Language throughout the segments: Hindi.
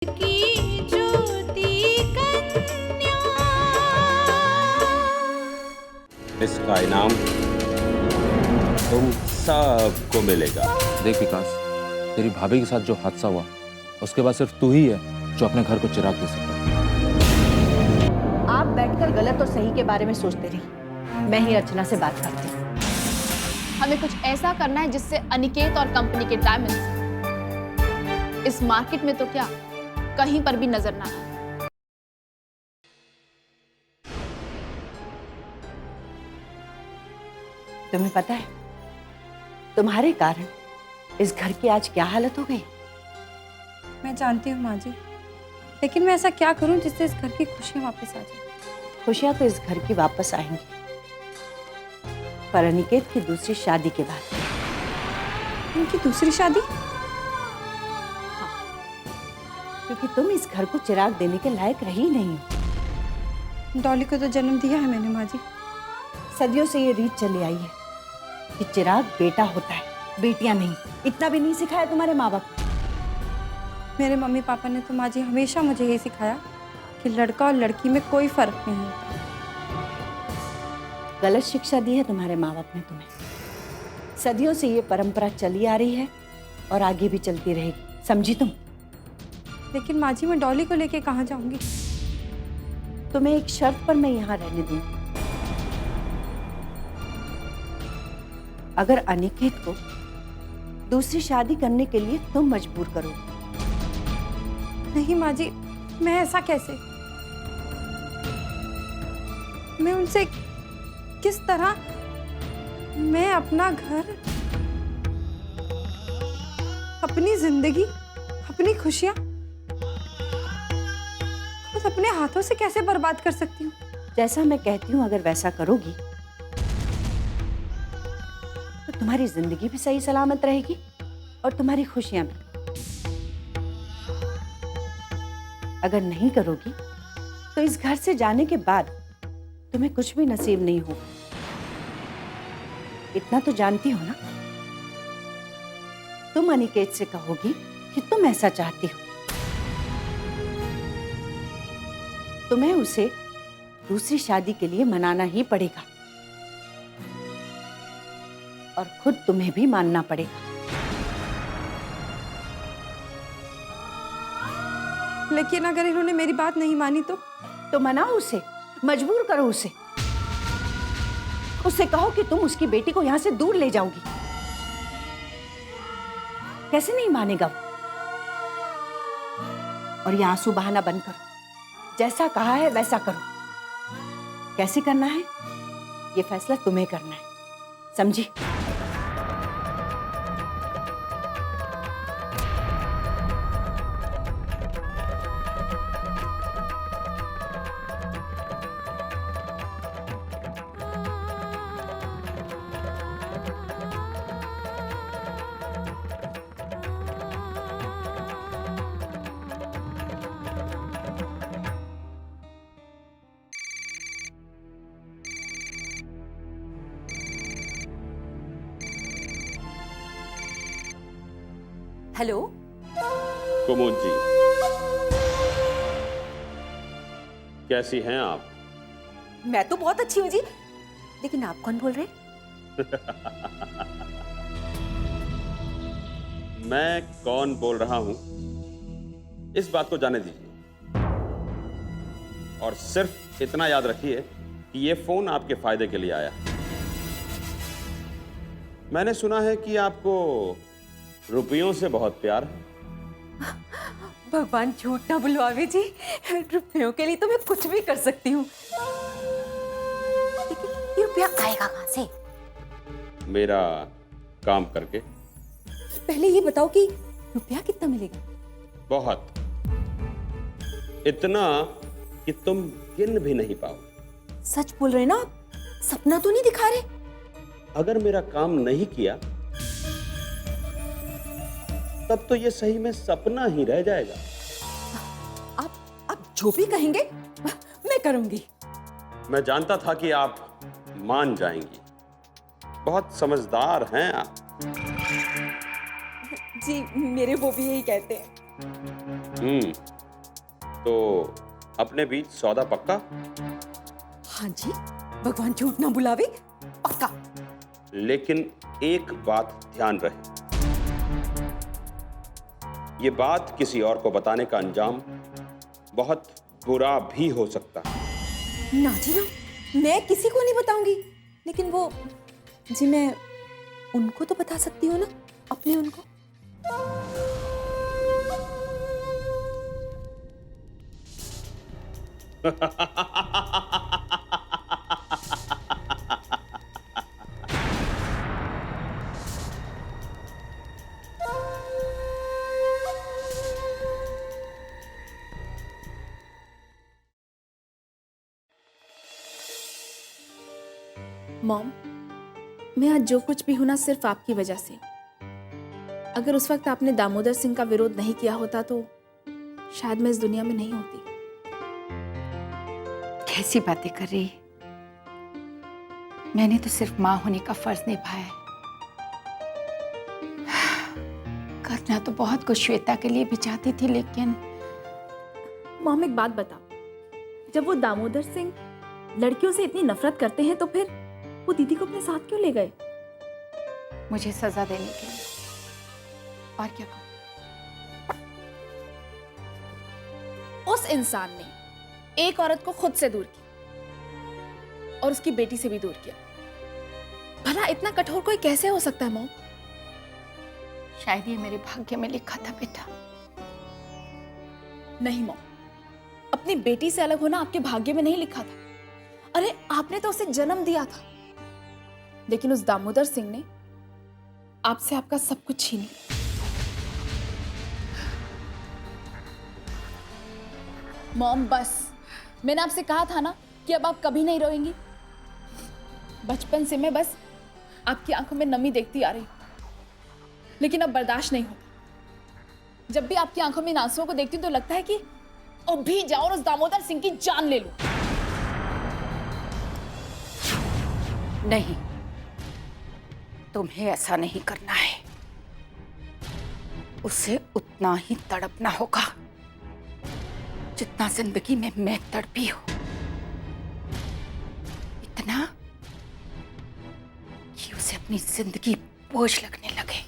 की ज्योति कन्या। इसका इनाम तुम सबको मिलेगा। देख विकास, तेरी भाभी के साथ जो हादसा हुआ उसके बाद सिर्फ तू ही है जो अपने घर को चिराग दे सकता है। आप बैठकर गलत और सही के बारे में सोचते रही, मैं ही अर्चना से बात करती हूँ। हमें कुछ ऐसा करना है जिससे अनिकेत और कंपनी के डायमंड्स इस मार्केट में तो क्या कहीं पर भी नजर ना आए। तुम्हें पता है, तुम्हारे कारण इस घर की आज क्या हालत हो गई। मैं जानती हूँ माँ जी, लेकिन मैं ऐसा क्या करूँ जिससे इस घर की खुशियाँ वापस आ जाए। खुशियां तो इस घर की वापस आएंगी, पर अनिकेत की दूसरी शादी के बाद। उनकी दूसरी शादी? क्योंकि तुम इस घर को चिराग देने के लायक रही नहीं हो। डॉली को तो जन्म दिया है मैंने माँ जी। सदियों से ये रीत चली आई है कि चिराग बेटा होता है, बेटियां नहीं। इतना भी नहीं सिखाया तुम्हारे माँ बाप। मेरे मम्मी पापा ने तो माँ जी हमेशा मुझे यही सिखाया कि लड़का और लड़की में कोई फर्क नहीं होता। गलत शिक्षा दी है तुम्हारे माँ बाप ने तुम्हें। सदियों से ये परंपरा चली आ रही है और आगे भी चलती रहेगी, समझी तुम? लेकिन माँ जी, मैं डॉली को लेके कहाँ जाऊंगी? तुम्हें एक शर्त पर मैं यहाँ रहने दूंगी। अगर अनिकेत को दूसरी शादी करने के लिए तुम मजबूर करो। नहीं माँ जी, मैं ऐसा कैसे? मैं उनसे किस तरह? मैं अपना घर, अपनी जिंदगी, अपनी खुशियां खुद अपने हाथों से कैसे बर्बाद कर सकती हूँ? जैसा मैं कहती हूँ अगर वैसा करोगी तो तुम्हारी जिंदगी भी सही सलामत रहेगी और तुम्हारी खुशियां भी। अगर नहीं करोगी तो इस घर से जाने के बाद तुम्हें कुछ भी नसीब नहीं होगा। इतना तो जानती हो ना। तुम अनिकेत से कहोगी कि तुम ऐसा चाहती हो, तुम्हें उसे दूसरी शादी के लिए मनाना ही पड़ेगा और खुद तुम्हें भी मानना पड़ेगा। लेकिन अगर इन्होंने मेरी बात नहीं मानी तो मनाओ उसे, मजबूर करो उसे। उससे कहो कि तुम उसकी बेटी को यहां से दूर ले जाओगी। कैसे नहीं मानेगा वो? और ये आंसू बहाना बंद करो। जैसा कहा है वैसा करो। कैसे करना है ये फैसला तुम्हें करना है, समझी? हेलो कुमुद जी, कैसी हैं आप? मैं तो बहुत अच्छी हूँ जी, लेकिन आप कौन बोल रहे हैं? मैं कौन बोल रहा हूं इस बात को जाने दीजिए और सिर्फ इतना याद रखिए कि ये फोन आपके फायदे के लिए आया। मैंने सुना है कि आपको रुपयों से बहुत प्यार है। भगवान झूठ ना बुलवावे जी, रुपयों के लिए तो मैं कुछ भी कर सकती हूँ। लेकिन ये रुपया आएगा कहाँ से? मेरा काम करके। पहले ये बताओ कि रुपया कितना मिलेगा? बहुत, इतना कि तुम गिन भी नहीं पाओ। सच बोल रहे ना आप? सपना तो नहीं दिखा रहे? अगर मेरा काम नहीं किया तब तो ये सही में सपना ही रह जाएगा। आप जो भी कहेंगे मैं करूंगी। मैं जानता था कि आप मान जाएंगी। बहुत समझदार हैं आप। जी मेरे वो भी यही कहते हैं। तो अपने बीच सौदा पक्का? हाँ जी, भगवान झूठ ना बुलावे, पक्का। लेकिन एक बात ध्यान रहे, ये बात किसी और को बताने का अंजाम बहुत बुरा भी हो सकता है। ना जी ना, मैं किसी को नहीं बताऊंगी। लेकिन वो जी, मैं उनको तो बता सकती हूँ ना, अपने उनको। मॉम, मैं आज जो कुछ भी हूं ना, सिर्फ आपकी वजह से। अगर उस वक्त आपने दामोदर सिंह का विरोध नहीं किया होता तो शायद मैं इस दुनिया में नहीं होती। कैसी बातें कर रही है? मैंने तो सिर्फ माँ होने का फर्ज निभाया है। करना तो बहुत कुछ श्वेता के लिए भी चाहती थी, लेकिन मॉम, एक बात बताओ, जब वो दामोदर सिंह लड़कियों से इतनी नफरत करते हैं तो फिर वो दीदी को अपने साथ क्यों ले गए? मुझे सजा देने के लिए। और क्या कहूँ? उस इंसान ने एक औरत को खुद से दूर किया और उसकी बेटी से भी दूर किया। भला इतना कठोर कोई कैसे हो सकता है मॉम? शायद ये मेरे भाग्य में लिखा था बेटा। नहीं मॉम, अपनी बेटी से अलग होना आपके भाग्य में नहीं लिखा था। अरे आपने तो उसे जन्म दिया था, लेकिन उस दामोदर सिंह ने आपसे आपका सब कुछ छीन लिया। मॉम बस, मैंने आपसे कहा था ना कि अब आप कभी नहीं रोएंगी। बचपन से मैं बस आपकी आंखों में नमी देखती आ रही हूं, लेकिन अब बर्दाश्त नहीं होता। जब भी आपकी आंखों में इन आंसुओं को देखती हूं तो लगता है कि अभी जाओ और उस दामोदर सिंह की जान ले लो। नहीं, तुम्हें ऐसा नहीं करना है। उसे उतना ही तड़पना होगा जितना जिंदगी में मैं तड़पी हूं। इतना कि उसे अपनी जिंदगी बोझ लगने लगे।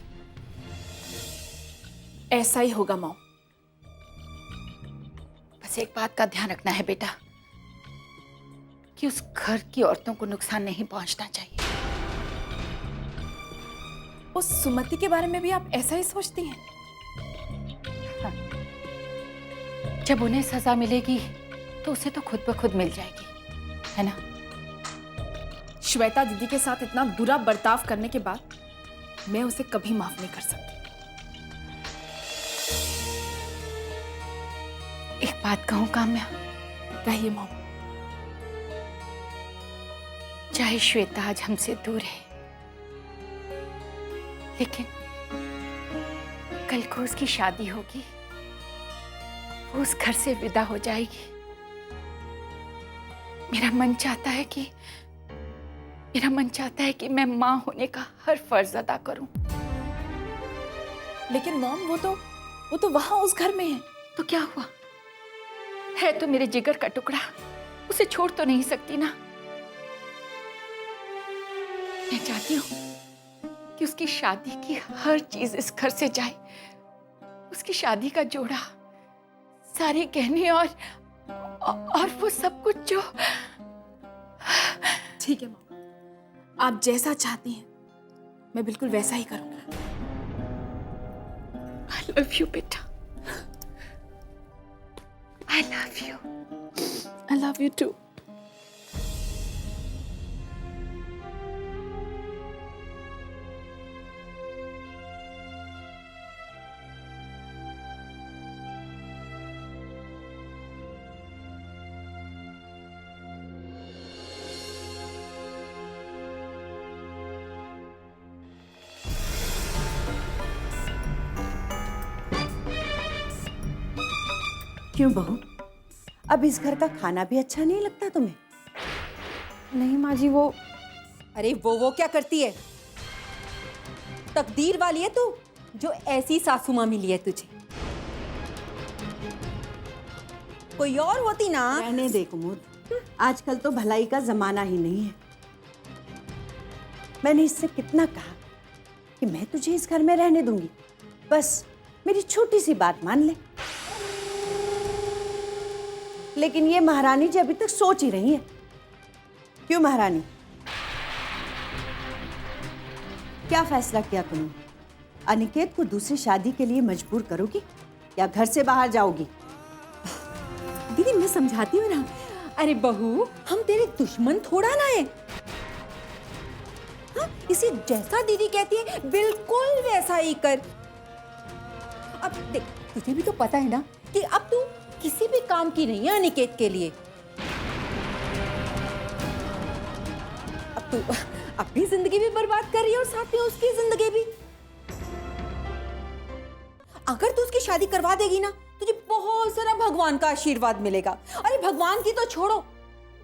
ऐसा ही होगा मॉम। बस एक बात का ध्यान रखना है बेटा, कि उस घर की औरतों को नुकसान नहीं पहुंचना चाहिए। उस सुमति के बारे में भी आप ऐसा ही सोचती हैं? जब उन्हें सजा मिलेगी तो उसे तो खुद ब खुद मिल जाएगी, है ना? श्वेता दीदी के साथ इतना बुरा बर्ताव करने के बाद मैं उसे कभी माफ नहीं कर सकती। एक बात कहूं काम्या? कहिए मॉम। चाहे श्वेता आज हमसे दूर है, लेकिन कल को उसकी शादी होगी, वो उस घर से विदा हो जाएगी। मेरा मन चाहता है कि मैं मां होने का हर फर्ज अदा करूं। लेकिन मॉम, वो तो वहां उस घर में है। तो क्या हुआ? है तो मेरे जिगर का टुकड़ा, उसे छोड़ तो नहीं सकती ना। मैं चाहती हूं कि उसकी शादी की हर चीज इस घर से जाए। उसकी शादी का जोड़ा, सारे गहने और वो सब कुछ जो। ठीक है मॉम, आप जैसा चाहती हैं मैं बिल्कुल वैसा ही करूंगी। I love you बेटा। I love you। I love you too। क्यों बहू, अब इस घर का खाना भी अच्छा नहीं लगता तुम्हें? नहीं माँ जी, वो अरे वो क्या करती है? तकदीर वाली है तू, जो ऐसी सासू माँ मिली है तुझे। कोई और होती ना। रहने दे कुमुद, आजकल तो भलाई का जमाना ही नहीं है। मैंने इससे कितना कहा कि मैं तुझे इस घर में रहने दूंगी, बस मेरी छोटी सी बात मान ले। लेकिन ये महारानी जी अभी तक सोच ही रही है। क्यों महारानी, क्या फैसला किया तुमने? अनिकेत को दूसरी शादी के लिए मजबूर करोगी या घर से बाहर जाओगी? दीदी मैं समझाती हूँ ना। अरे बहू, हम तेरे दुश्मन थोड़ा ना है। हाँ, इसे जैसा दीदी कहती है बिल्कुल वैसा ही कर। अब देख, तुझे भी तो पता है ना कि अब तू किसी भी काम की नहीं है अनिकेत के लिए। अब तू अपनी जिंदगी भी बर्बाद कर रही है और साथ में उसकी जिंदगी भी। अगर तू उसकी शादी करवा देगी ना, तुझे बहुत सारा भगवान का आशीर्वाद मिलेगा। अरे भगवान की तो छोड़ो,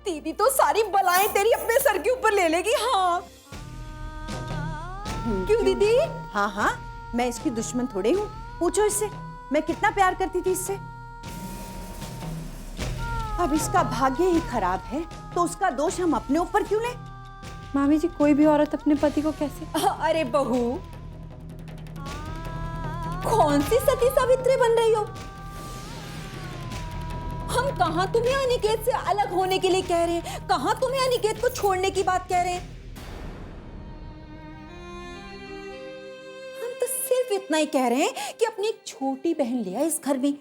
दीदी तो सारी बलाएं तेरी अपने सर के ऊपर ले लेगी। हाँ क्यों दीदी? हाँ हाँ, मैं इसकी दुश्मन थोड़े हूँ। पूछो इससे, मैं कितना प्यार करती थी इससे। अब इसका भाग्य ही खराब है तो उसका दोष हम अपने ऊपर क्यों लें? मामी जी, कोई भी औरत अपने पति को कैसे? अरे बहू, कौन सी सती सावित्री बन रही हो? हम कहां तुम्हें अनिकेत से अलग होने के लिए कह रहे हैं, कहां तुम्हें अनिकेत को छोड़ने की बात कह रहे हैं। हम तो सिर्फ इतना ही कह रहे हैं कि अपनी एक छोटी बहन ले आ इस घर में,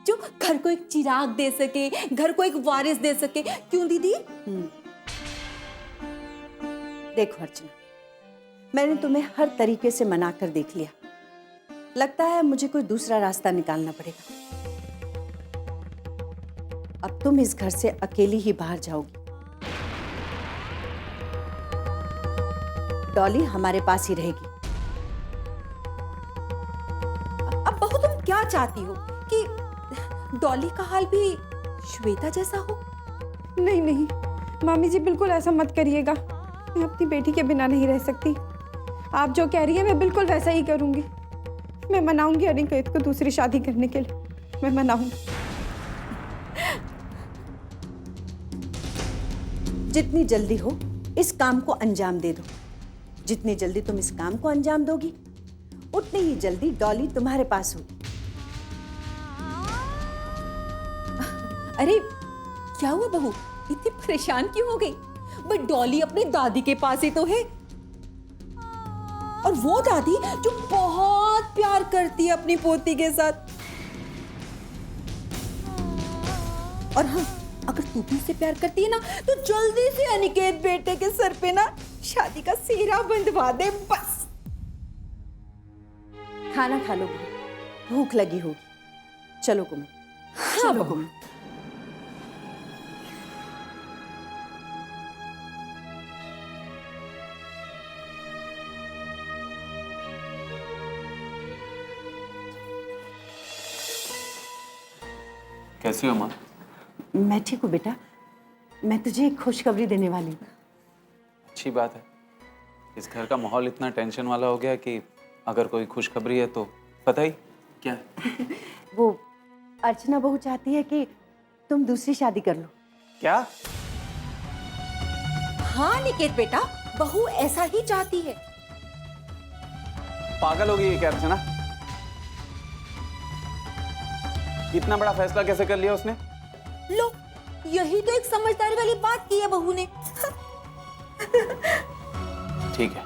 जो घर को एक चिराग दे सके, घर को एक वारिस दे सके। क्यों दीदी? देखो अर्चना, मैंने तुम्हें हर तरीके से मना कर देख लिया। लगता है मुझे कोई दूसरा रास्ता निकालना पड़ेगा। अब तुम इस घर से अकेली ही बाहर जाओगी। डॉली हमारे पास ही रहेगी। अब बहू, तुम क्या चाहती हो कि डॉली का हाल भी श्वेता जैसा हो? नहीं नहीं मामी जी, बिल्कुल ऐसा मत करिएगा। मैं अपनी बेटी के बिना नहीं रह सकती। आप जो कह रही है मैं बिल्कुल वैसा ही करूंगी। मैं मनाऊंगी अनिकेत को दूसरी शादी करने के लिए, मैं मनाऊंगी। जितनी जल्दी हो इस काम को अंजाम दे दो। जितनी जल्दी तुम इस काम को अंजाम दोगी, उतनी ही जल्दी डॉली तुम्हारे पास होगी। अरे क्या हुआ बहू, इतनी परेशान क्यों हो गई? बट डॉली अपनी दादी के पास ही तो है, और वो दादी जो बहुत प्यार करती है अपनी पोती के साथ। और हाँ, अगर तू भी उससे प्यार करती है ना, तो जल्दी से अनिकेत बेटे के सर पे ना शादी का सेहरा बंधवा दे बस। खाना खा लो, भूख लगी होगी। चलो कुमुद, हाँ चलो बहू। कुमुद। कैसी हो माँ? मैं ठीक हूँ बेटा। मैं तुझे एक खुशखबरी देने वाली हूँ। अच्छी बात है। इस घर का माहौल इतना टेंशन वाला हो गया कि अगर कोई खुशखबरी है तो पता ही क्या। वो अर्चना बहू चाहती है कि तुम दूसरी शादी कर लो। क्या? हाँ निकेत बेटा, बहू ऐसा ही चाहती है। पागल हो गई है क्या अर्चना? इतना बड़ा फैसला कैसे कर लिया उसने? लो, यही तो एक समझदारी वाली बात की है बहू ने। ठीक है,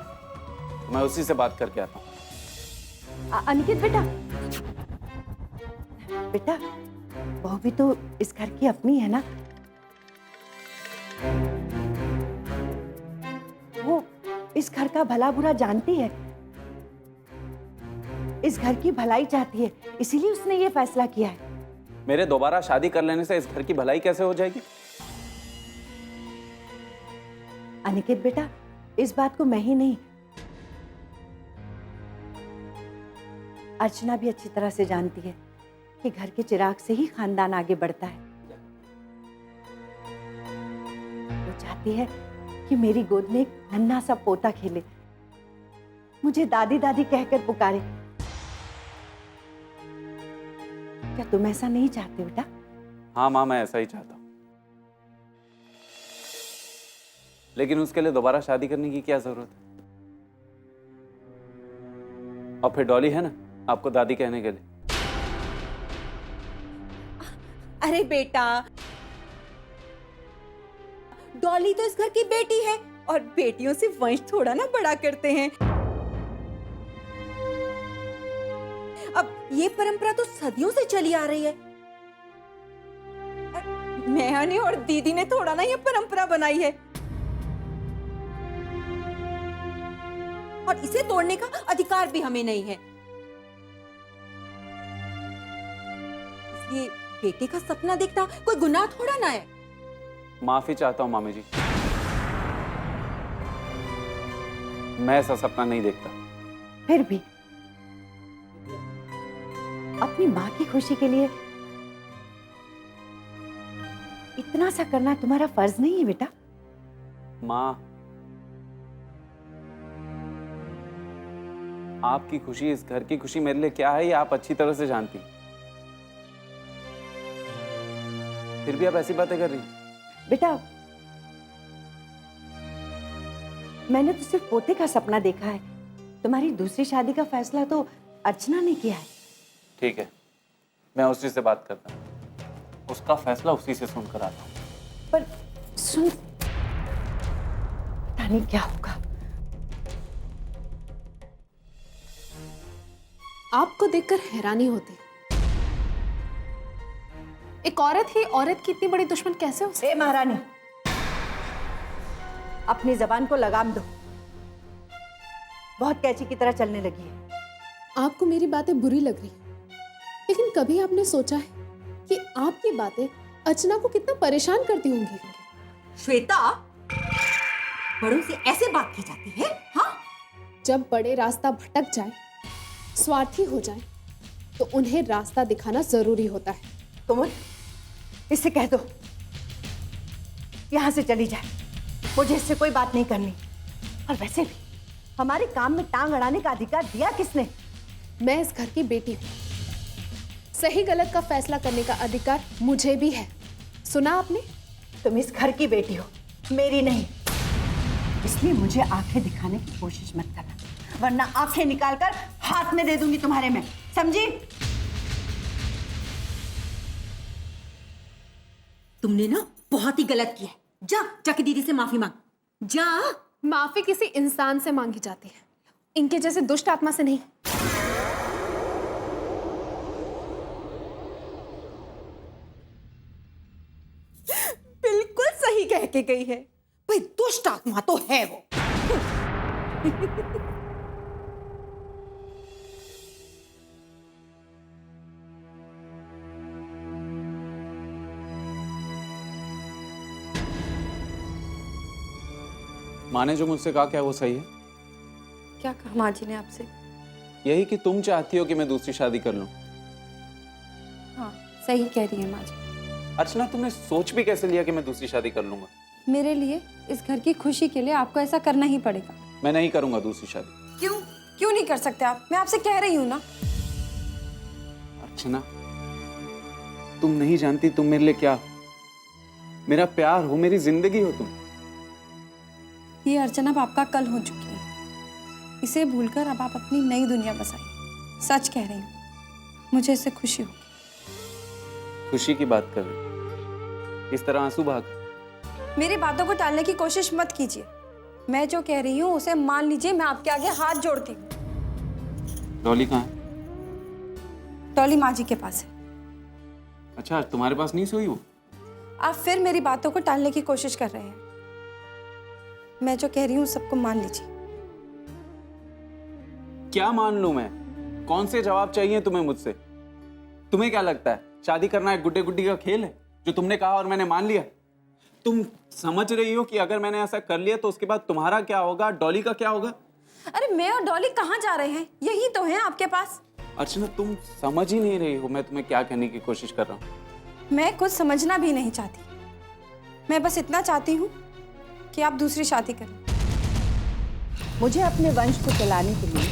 मैं उसी से बात करके आता हूँ। अनिकेत बेटा, बेटा बहू भी तो इस घर की अपनी है ना। वो इस घर का भला बुरा जानती है, इस घर की भलाई चाहती है, इसीलिए उसने ये फैसला किया है। मेरे दोबारा शादी कर लेने से इस घर की भलाई कैसे हो जाएगी? अनिकेत बेटा, इस बात को मैं ही नहीं, अर्चना भी अच्छी तरह से जानती है कि घर के चिराग से ही खानदान आगे बढ़ता है। वो चाहती है कि मेरी गोद में एक नन्हा सा पोता खेले, मुझे दादी दादी कहकर पुकारे। क्या तुम ऐसा नहीं चाहते बेटा? हाँ माँ, मैं ऐसा ही चाहता हूँ, लेकिन उसके लिए दोबारा शादी करने की क्या जरूरत है? और फिर डॉली है ना आपको दादी कहने के लिए। अरे बेटा, डॉली तो इस घर की बेटी है और बेटियों से वंश थोड़ा ना बड़ा करते हैं। अब ये परंपरा तो सदियों से चली आ रही है। मैंने और दीदी ने थोड़ा ना ये परंपरा बनाई है, और इसे तोड़ने का अधिकार भी हमें नहीं है। इसलिए बेटे का सपना देखना कोई गुनाह थोड़ा ना है। माफी चाहता हूँ मामी जी, मैं ऐसा सपना नहीं देखता। फिर भी अपनी माँ की खुशी के लिए इतना सा करना तुम्हारा फर्ज नहीं है बेटा? माँ, आपकी खुशी, इस घर की खुशी मेरे लिए क्या है ये आप अच्छी तरह से जानती हैं। फिर भी आप ऐसी बातें कर रही हैं। बेटा, मैंने तो सिर्फ पोते का सपना देखा है। तुम्हारी दूसरी शादी का फैसला तो अर्चना ने किया है। ठीक है, मैं उसी से बात करता हूँ, उसका फैसला उसी से सुनकर आता हूँ। पर सुन, पता नहीं क्या होगा। आपको देखकर हैरानी होती है, एक औरत ही औरत की इतनी बड़ी दुश्मन कैसे हो सकती? ए महारानी, अपनी जबान को लगाम दो, बहुत कैची की तरह चलने लगी है। आपको मेरी बातें बुरी लग रही है, लेकिन कभी आपने सोचा है कि आपकी बातें अर्चना को कितना परेशान करती होंगी? श्वेता, बड़ों से ऐसे बात की जाती है? हाँ, जब बड़े रास्ता भटक जाए, स्वार्थी हो जाए, तो उन्हें रास्ता दिखाना जरूरी होता है। कोमल, इससे कह दो यहां से चली जाए, मुझे इससे कोई बात नहीं करनी। और वैसे भी हमारे काम में टांग अड़ाने का अधिकार दिया किसने? मैं इस घर की बेटी हूँ, सही गलत का फैसला करने का अधिकार मुझे भी है। सुना आपने? तुम इस घर की बेटी हो, मेरी नहीं। इसलिए मुझे आंखें दिखाने की कोशिश मत करना, वरना आंखें निकालकर हाथ में दे दूंगी तुम्हारे में, समझी? तुमने ना बहुत ही गलत किया है। जाके दीदी से माफी मांग, जा। माफी किसी इंसान से मांगी जाती है, इनके जैसे दुष्ट आत्मा से नहीं। बिल्कुल सही कह के गई है भाई, दुष्ट आत्मा तो है वो। माँ ने जो मुझसे कहा क्या वो सही है? क्या कहा माँ जी ने आपसे? यही कि तुम चाहती हो कि मैं दूसरी शादी कर लूं। हाँ, सही कह रही है माँ जी। अर्चना, तुमने सोच भी कैसे लिया कि मैं दूसरी शादी कर लूंगा? मेरे लिए, इस घर की खुशी के लिए आपको ऐसा करना ही पड़ेगा। मैं नहीं करूंगा दूसरी शादी। क्यों? क्यों नहीं कर सकते आप? मैं आपसे कह रही हूँ ना। अर्चना, तुम नहीं जानती तुम मेरे लिए क्या हो। मेरा प्यार हो, मेरी जिंदगी हो तुम। ये अर्चना अब आपका कल हो चुकी है, इसे भूलकर अब आप अपनी नई दुनिया बसाइए। सच कह रही हूँ, मुझे इससे खुशी होगी। खुशी की बात कर रही, इस तरह आंसू बहाकर? मेरी बातों को टालने की कोशिश मत कीजिए। मैं जो कह रही हूँ उसे मान लीजिए। मैं आपके आगे हाथ जोड़ती हूँ। डॉली कहाँ है? डॉली माँ जी के पास है। अच्छा, तुम्हारे पास नहीं सोई वो? आप फिर मेरी बातों को टालने की कोशिश कर रहे हैं। मैं जो कह रही हूँ सबको मान लीजिए। क्या मान लूं मैं? कौन से जवाब चाहिए तुम्हें मुझसे? तुम्हें क्या लगता है शादी करना एक गुड्डे गुड्डी का खेल है जो तुमने कहा और मैंने मान लिया? तुम समझ रही हो कि अगर मैंने ऐसा कर लिया तो उसके बाद तुम्हारा क्या होगा, डॉली का क्या होगा? अरे मैं और डॉली कहाँ जा रहे हैं? यही तो है आपके पास। अर्चना, तुम समझ ही नहीं रही हो मैं तुम्हें क्या कहने की कोशिश कर रहा हूँ। मैं कुछ समझना भी नहीं चाहती। मैं बस इतना चाहती हूँ कि आप दूसरी शादी करें। मुझे अपने वंश को चलाने के लिए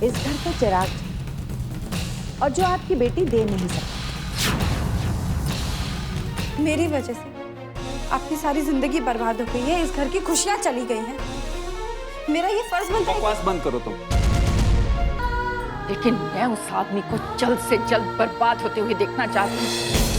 इस घर का चिराग चाहिए, और जो आपकी बेटी दे नहीं सकती। मेरी वजह से आपकी सारी जिंदगी बर्बाद हो गई है, इस घर की खुशियां चली गई हैं। मेरा ये फर्ज बनता है। बकवास बंद करो तुम। लेकिन मैं उस आदमी को जल्द से जल्द बर्बाद होते हुए देखना चाहती हूँ।